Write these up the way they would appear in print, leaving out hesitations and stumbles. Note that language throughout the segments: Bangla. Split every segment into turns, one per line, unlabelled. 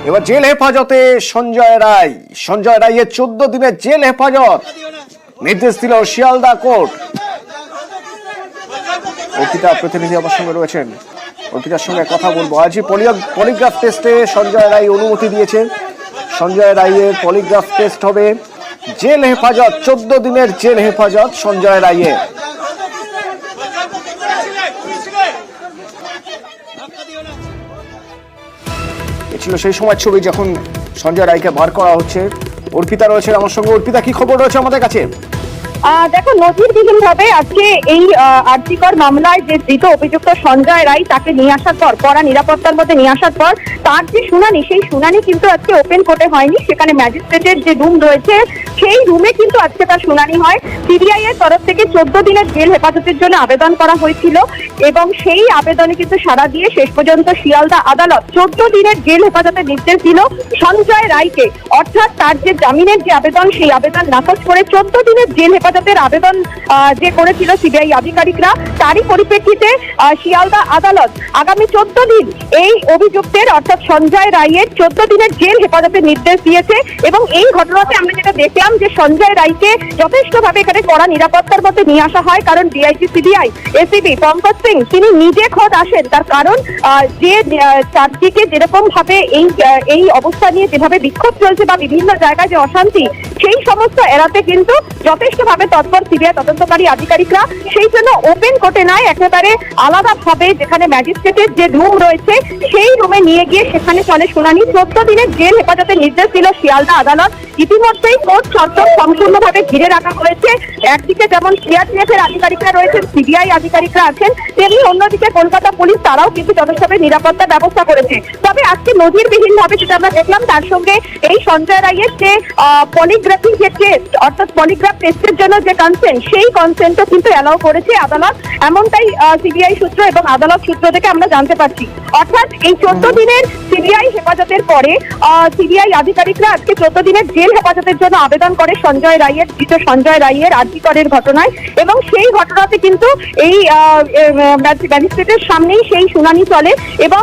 এবার জেল হেফাজতে সঞ্জয় রায়ের 14 দিনের জেল হেফাজত নির্দেশ দিল শিয়ালদা কোর্ট। অর্পিতা প্রতিনিধি আমার সঙ্গে রয়েছেন, অর্পিতার সঙ্গে কথা বলবো। আজই পলিগ্রাফ টেস্টে সঞ্জয় রায় অনুমতি দিয়েছেন। সঞ্জয় রায়ের পলিগ্রাফ টেস্ট হবে। জেল হেফাজত 14 দিনের জেল হেফাজত সঞ্জয় রায়ের। ছিল সেই সময় ছবি যখন সঞ্জয় রায়কে বার করা হচ্ছে। অর্পিতা রয়েছে আমার সঙ্গে। অর্পিতা, কি খবর রয়েছে আমাদের কাছে?
দেখো, নজিরবিহীন ভাবে আজকে এই আরজিকর মামলায় যে ধৃত অভিযুক্ত সঞ্জয় রায় তাকে নিয়ে আসার পর, কড়া নিরাপত্তার মধ্যে নিয়ে আসার পর তার যে শুনানি, সেই শুনানি কিন্তু আজকে ওপেন কোর্টে হয়নি। সেখানে ম্যাজিস্ট্রেটের যে রুম রয়েছে সেই রুমে কিন্তু আজকে তার শুনানি হয়। সিবিআই এর তরফ থেকে 14 দিনের জেল হেফাজতের জন্য আবেদন করা হয়েছিল এবং সেই আবেদনে কিন্তু সাড়া দিয়ে শেষ পর্যন্ত শিয়ালদা আদালত 14 দিনের জেল হেফাজতের নির্দেশ দিল সঞ্জয় রায়কে। অর্থাৎ তার যে জামিনের যে আবেদন, সেই আবেদন নাকচ করে 14 দিনের জেল হেফাজতের আবেদন যে করেছিল সিবিআই আধিকারিকরা, তারই পরিপ্রেক্ষিতে শিয়ালদা আদালত আগামী 14 দিন এই অভিযুক্তের অর্থাৎ সঞ্জয় রায়ের 14 দিনের জেল হেফাজতের নির্দেশ দিয়েছে। এবং এই ঘটনাতে আমরা যেটা দেখলাম যে সঞ্জয় রায়কে যথেষ্টভাবে এখানে কড়া নিরাপত্তার মধ্যে নিয়ে আসা হয়, কারণ DIG CBI ACP Pankaj Singh তিনি নিজে খোদ আসেন। তার কারণ যে চারদিকে যেরকম ভাবে এই অবস্থা নিয়ে যেভাবে বিক্ষোভ চলছে বা বিভিন্ন জায়গায় যে অশান্তি, সেই সমস্ত এড়াতে কিন্তু যথেষ্টভাবে তৎপর সিবিআই তদন্তকারী আধিকারিকরা। সেই জন্য ওপেন কোর্টে নয়, একেবারে আলাদাভাবে যেখানে ম্যাজিস্ট্রেটের যে রুম রয়েছে সেই রুমে নিয়ে গিয়ে সেখানে চলে শুনানি। 14 দিনের জেল হেফাজতের নির্দেশ দিল শিয়ালদা আদালত। ইতিমধ্যেই কোর্ট চত্বর সম্পূর্ণভাবে ঘিরে রাখা হয়েছে। একদিকে যেমন সিআরপিএফ এর আধিকারিকরা রয়েছেন, সিবিআই আধিকারিকরা আছেন, তেমনি অন্যদিকে কলকাতা পুলিশ তারাও কিন্তু যথেষ্টভাবে নিরাপত্তা ব্যবস্থা করেছে। তবে আজকে নজিরবিহীন ভাবে যেটা আমরা দেখলাম, তার সঙ্গে এই সঞ্জয় রায়ের যে পলিগ্রাফি যে টেস্ট, অর্থাৎ পলিগ্রাফ টেস্টের জন্য যে কনসেন্ট, সেই কনসেন্টও কিন্তু অ্যালাউ করেছে আদালত। এমনটাই সিবিআই সূত্র এবং আদালত সূত্র থেকে আমরা জানতে পারছি। অর্থাৎ এই 14 দিনের সিবিআই হেফাজতের পরে সিবিআই আধিকারিকরা আজকে 14 দিনের জেল হেফাজতের জন্য আবেদন করে সঞ্জয় রায়ের, ধৃত সঞ্জয় রায়ের আরজিকরের ঘটনায়। এবং সেই ঘটনাতে কিন্তু এই ম্যাজিস্ট্রেটের সামনেই সেই শুনানি চলে এবং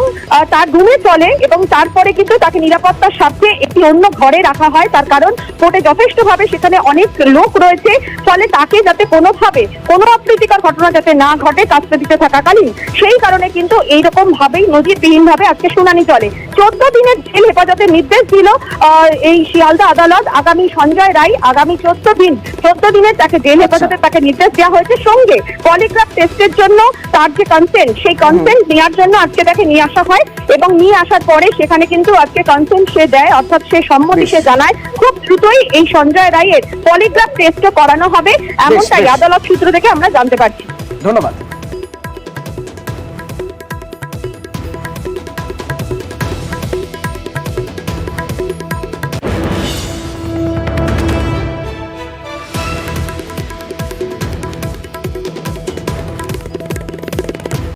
তার রুমে চলে এবং তারপরে কিন্তু তাকে নিরাপত্তার স্বার্থে একটি অন্য ঘরে রাখা হয়। তার কারণ কোর্টে যথেষ্টভাবে সেখানে অনেক লোক রয়েছে, ফলে তাকে যাতে কোনোভাবে কোনো অপ্রীতিকর ঘটনা যাতে না ঘটে কাস্টডিতে থাকাকালীন, সেই কারণে কিন্তু এইরকম ভাবেই নজিরবিহীন ভাবে আজকে শুনানি চলে। 14 দিনের জেল হেফাজতের নির্দেশ দিল এই শিয়ালদা আদালত। আগামী সঞ্জয় রায় আগামী 14 দিনের তাকে জেল হেফাজতে তাকে নির্দেশ দেওয়া হয়েছে। সঙ্গে পলিগ্রাফ টেস্টের জন্য তার যে কনসেন্ট, সেই কনসেন্ট নেওয়ার জন্য আজকে তাকে নিয়ে আসা হয় এবং নিয়ে আসার পরে সেখানে কিন্তু আজকে কনসেন্ট সে দেয়, অর্থাৎ সে সম্মতি সে জানায়। খুব দ্রুতই এই সঞ্জয় রায়ের পলিগ্রাফ টেস্টও করানো হবে, এমনটাই আদালত সূত্র থেকে আমরা জানতে পারছি।
ধন্যবাদ।